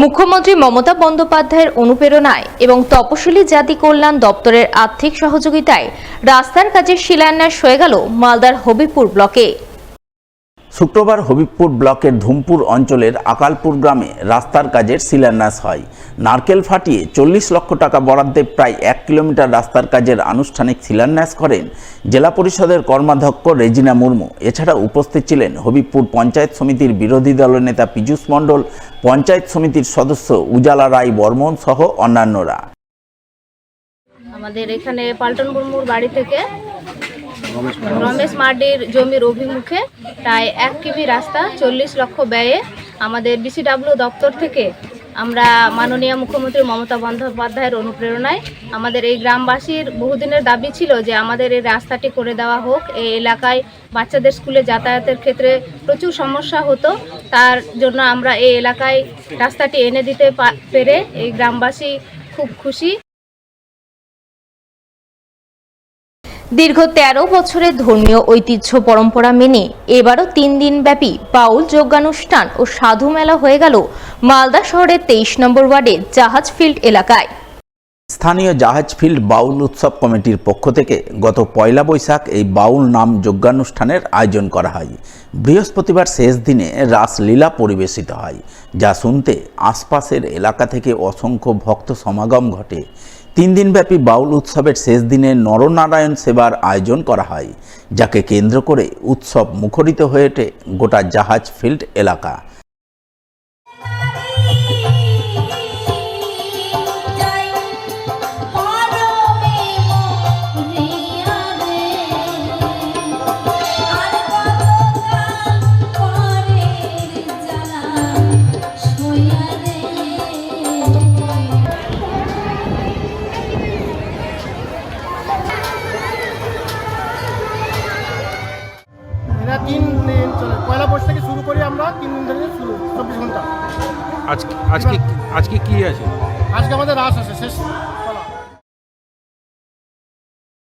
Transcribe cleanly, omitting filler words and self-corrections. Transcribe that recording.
মুখ্যমন্ত্রী মমতা বন্দ্যোপাধ্যায়ের অনুপ্রেরণায় এবং তপশিলি জাতি কল্যাণ দপ্তরের আর্থিক সহযোগিতায় রাস্তার কাজের শিলান্যাস হয়ে গেল মালদার হবিবপুর ব্লকে। শুক্রবার হবিবপুর ব্লকের ধুমপুর অঞ্চলের আকালপুর গ্রামে রাস্তার কাজের শিলান্যাস হয়। নারকেল ফাটিয়ে 40 লক্ষ টাকা বরাদ্দে প্রায় 1 কিলোমিটার রাস্তার কাজের আনুষ্ঠানিক শিলান্যাস করেন জেলা পরিষদের কর্মাধ্যক্ষ রেজিনা মুর্মু। এছাড়া উপস্থিত ছিলেন হবিবপুর পঞ্চায়েত সমিতির বিরোধী দলনেতা পীযূষ মণ্ডল, পঞ্চায়েত সমিতির সদস্য উজালা রায় বর্মন সহ অন্যান্যরা। আমাদের এখানে পাল্টন মুর্মুর বাড়ি থেকে রমেশ মার্ডির জমির অভিমুখে প্রায় 1 কিমি রাস্তা 40 লক্ষ ব্যয়ে আমাদের বিসিডাব্লিউ দপ্তর থেকে আমরা মাননীয় মুখ্যমন্ত্রী মমতা বন্দ্যোপাধ্যায়ের অনুপ্রেরণায় আমাদের এই গ্রামবাসীর বহুদিনের দাবি ছিল যে আমাদের এই রাস্তাটি করে দেওয়া হোক। এই এলাকায় বাচ্চাদের স্কুলে যাতায়াতের ক্ষেত্রে প্রচুর সমস্যা হতো, তার জন্য আমরা এই এলাকায় রাস্তাটি এনে দিতে পেরে এই গ্রামবাসী খুব খুশি। দীর্ঘ 13 বছরের ধর্মীয় ঐতিহ্য পরম্পরা মেনে এবারও 3 দিনব্যাপী বাউল যজ্ঞানুষ্ঠান ও সাধু মেলা হয়ে গেল মালদা শহরের 23 নম্বর ওয়ার্ডের জাহাজ ফিল্ড এলাকায়। স্থানীয় জাহাজ ফিল্ড বাউল উৎসব কমিটির পক্ষ থেকে গত 1 বৈশাখ এই বাউল নাম যজ্ঞানুষ্ঠানের আয়োজন করা হয়। বৃহস্পতিবার শেষ দিনে রাসলীলা পরিবেশিত হয়, যা শুনতে আশপাশের এলাকা থেকে অসংখ্য ভক্ত সমাগম ঘটে। 3 দিনব্যাপী বাউল উৎসবের শেষ দিনে নরনারায়ণ সেবার আয়োজন করা হয়, যাকে কেন্দ্র করে উৎসব মুখরিত হয়ে ওঠে গোটা জাহাজ ফিল্ড এলাকা। এরা 3 দিন চলে, 1 বৈশাখ থেকে শুরু করি আমরা, 3 দিন ধরে শুরু, 24 ঘন্টা। আজকে কি আছে? আজকে আমাদের রাস আছে, শেষ